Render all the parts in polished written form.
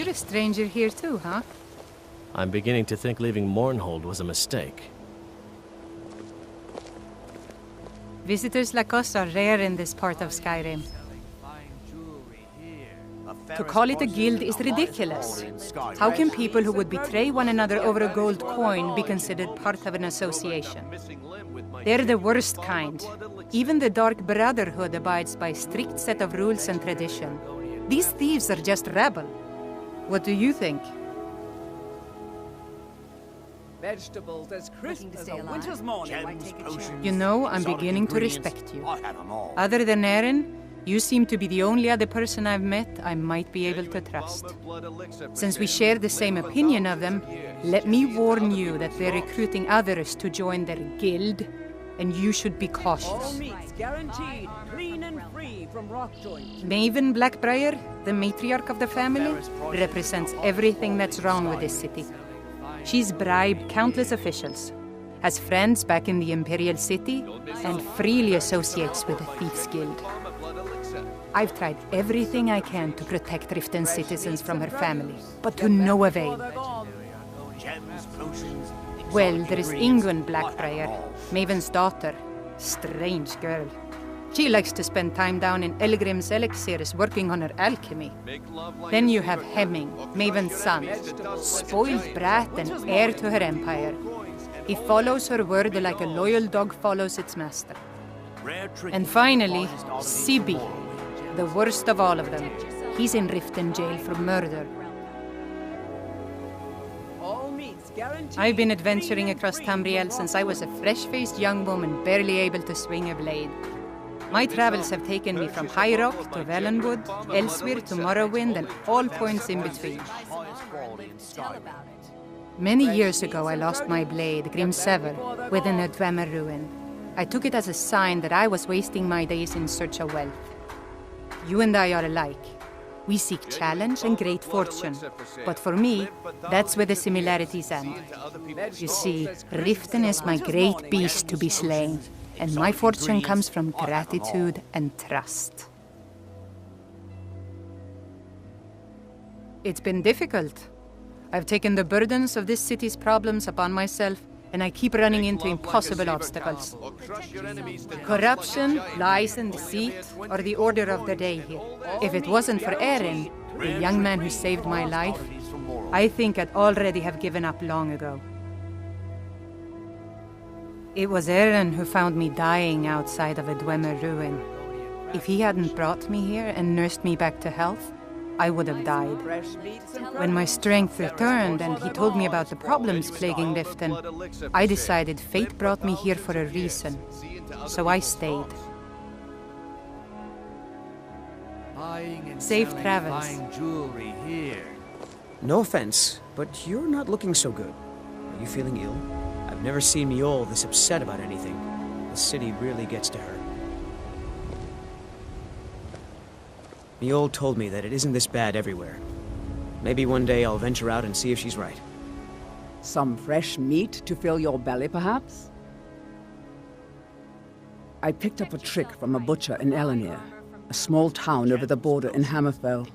You're a stranger here too, huh? I'm beginning to think leaving Mournhold was a mistake. Visitors like us are rare in this part of Skyrim. To call it a guild is ridiculous. How can people who would betray one another over a gold coin be considered part of an association? They're the worst kind. Even the Dark Brotherhood abides by a strict set of rules and tradition. These thieves are just rabble. What do you think? Vegetables as crisp as a winter's morning. You know, I'm beginning to respect you. Other than Eren, you seem to be the only other person I've met I might be able to trust. Since we share the same opinion of them, let me warn you that they're recruiting others to join their guild, and you should be cautious. All meats guaranteed, clean and free from rock joints. Maven Blackbriar, the matriarch of the family, represents everything that's wrong with this city. She's bribed countless officials, has friends back in the Imperial City, and freely associates with the Thieves Guild. I've tried everything I can to protect Riften's citizens from her family, but to no avail. Well, there is Ingun Blackbriar, Maven's daughter. Strange girl. She likes to spend time down in Elgrim's elixirs working on her alchemy. Then you have Hemming, Maven's son, spoiled brat and heir to her empire. He follows her word like a loyal dog follows its master. And finally, Sibi, the worst of all of them. He's in Riften jail for murder. I've been adventuring across Tamriel since I was a fresh-faced young woman barely able to swing a blade. My travels have taken me from High Rock to Valenwood, Elsewhere to Morrowind, and all points in between. Many years ago, I lost my blade, Grimsever, within a Dwemer ruin. I took it as a sign that I was wasting my days in search of wealth. You and I are alike. We seek challenge and great fortune. But for me, that's where the similarities end. You see, Riften is my great beast to be slain, and my fortune comes from gratitude and trust. It's been difficult. I've taken the burdens of this city's problems upon myself, and I keep running into impossible obstacles. Corruption, lies and deceit are the order of the day here. If it wasn't for Eren, the young man who saved my life, I think I'd already have given up long ago. It was Eren who found me dying outside of a Dwemer ruin. If he hadn't brought me here and nursed me back to health, I would have died. When my strength returned and he told me about the problems plaguing Riften, I decided fate brought me here for a reason, so I stayed. Safe travels. No offense, but you're not looking so good. Are you feeling ill? I've never seen Mjolnir this upset about anything. The city really gets to her. Mjolnir told me that it isn't this bad everywhere. Maybe one day I'll venture out and see if she's right. Some fresh meat to fill your belly, perhaps? I picked up a trick from a butcher in Elenir, a small town over the border in Hammerfell.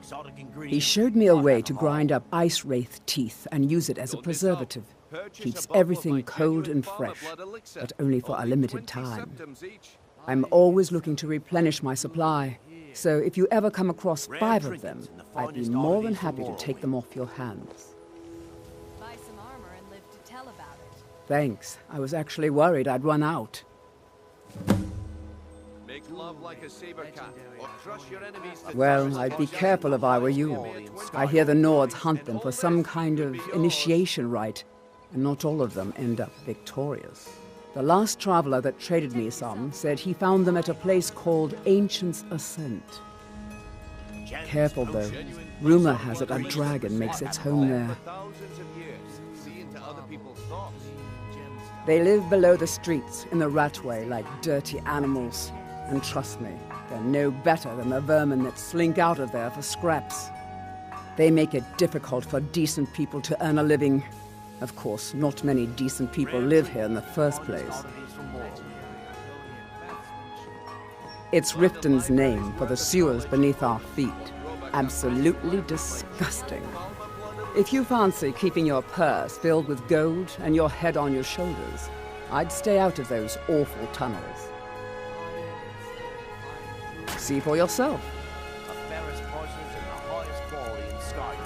He showed me a way to grind up ice wraith teeth and use it as a preservative. Keeps everything cold and fresh, but only for a limited time. I'm always looking to replenish my supply, so if you ever come across 5 of them, I'd be more than happy to take them off your hands. Buy some armor and live to tell about it. Thanks. I was actually worried I'd run out. Make love like a saber cat, or crush your enemies to Well, I'd be careful if I were you. I hear the Nords hunt them for some kind of initiation rite, and not all of them end up victorious. The last traveler that traded me some said he found them at a place called Ancient's Ascent. Careful though. Rumor has it a dragon makes its home there. They live below the streets in the Ratway like dirty animals. And trust me, they're no better than the vermin that slink out of there for scraps. They make it difficult for decent people to earn a living. Of course, not many decent people live here in the first place. It's Riften's name for the sewers beneath our feet. Absolutely disgusting. If you fancy keeping your purse filled with gold and your head on your shoulders, I'd stay out of those awful tunnels. See for yourself. The fairest prices and the highest quality in Skyrim.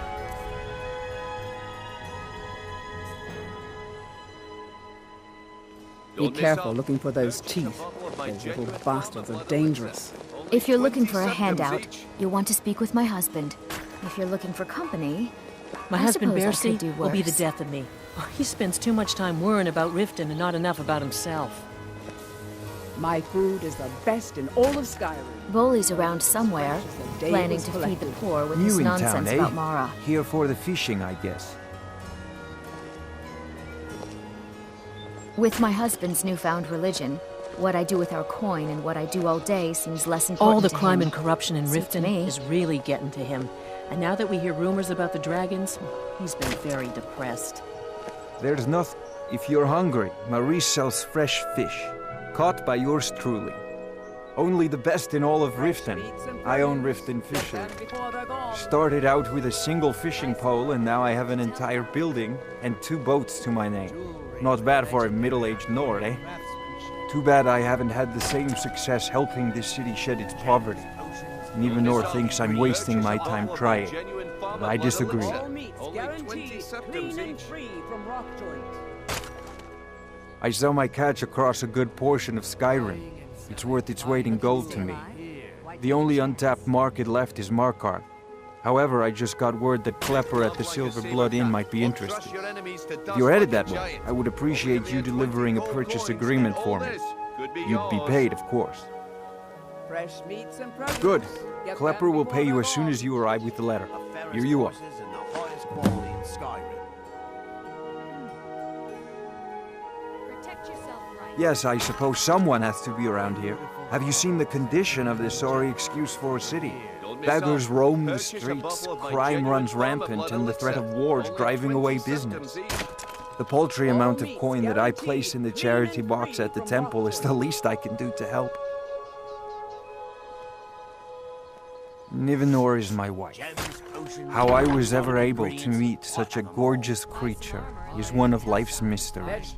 Be careful looking for those teeth. Those little bastards are dangerous. If you're looking for a handout, you'll want to speak with my husband. If you're looking for company, My I husband suppose I Bercy could do will be the worse. death of me. He spends too much time worrying about Riften and not enough about himself. My food is the best in all of Skyrim. Voley's around somewhere, Day planning was to feed the collected. poor with New his in town, nonsense eh? about Mara. Here for the fishing, I guess. With my husband's newfound religion, what I do with our coin and what I do all day seems less important All the to crime him. and corruption in Suits Riften me. is really getting to him. And now that we hear rumors about the dragons, he's been very depressed. There's nothing. If you're hungry, Marie sells fresh fish, caught by yours truly. Only the best in all of Riften. I own Riften Fishery. Started out with a single fishing pole, and now I have an entire building and 2 boats to my name. Not bad for a middle-aged Nord, eh? Too bad I haven't had the same success helping this city shed its poverty. And even Nord thinks I'm wasting my time trying. But I disagree. I sell my catch across a good portion of Skyrim. It's worth its weight in gold to me. The only untapped market left is Markarth. However, I just got word that Klepper at the Silver Blood Inn might be interested. If you're headed that way, I would appreciate you delivering a purchase agreement for me. You'd be paid, of course. Fresh meats and produce. Good. Get Klepper them will pay you before as soon as you arrive with the letter. The fairest Here you are. prices and the highest quality in Skyrim. Protect yourself, right? Yes, I suppose someone has to be around here. Have you seen the condition of this sorry excuse for a city? Beggars roam the streets, crime runs rampant, and the threat of wars driving away business. The paltry amount of coin that I place in the charity box at the temple is the least I can do to help. Nivenor is my wife. How I was ever able to meet such a gorgeous creature is one of life's mysteries.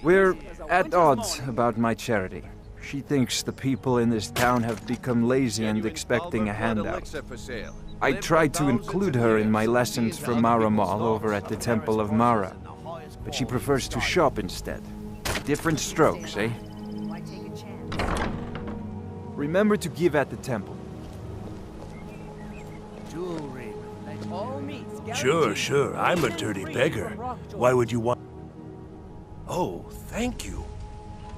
We're at odds about my charity. She thinks the people in this town have become lazy and expecting a handout. I tried to include her in my lessons for Mara Mall over at the Temple of Mara, but she prefers to shop instead. Different strokes, eh? Why take a chance? Remember to give at the temple. Sure. I'm a dirty beggar. Why would you want... Oh, thank you.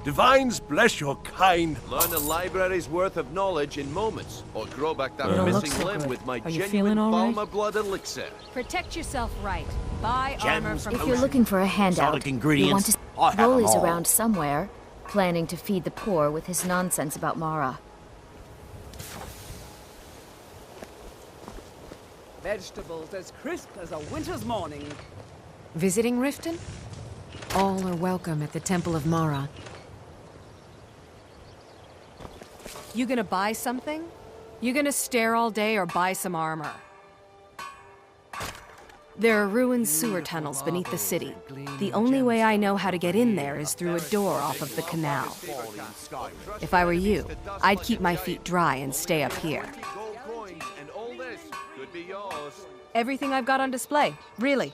Divines bless your kind... Learn a library's worth of knowledge in moments, or grow back that You don't look missing so limb good. with my Are you genuine feeling all right? Falmer blood elixir. Protect yourself right. Buy armor from If you're looking for a handout, Exotic you ingredients. want to... I have 'em Voley's all. around somewhere, planning to feed the poor with his nonsense about Mara. Vegetables as crisp as a winter's morning. Visiting Riften? All are welcome at the Temple of Mara. You gonna buy something? You gonna stare all day or buy some armor? There are ruined sewer tunnels beneath the city. The only way I know how to get in there is through a door off of the canal. If I were you, I'd keep my feet dry and stay up here. Gold coins and all this could be yours. Everything I've got on display, really.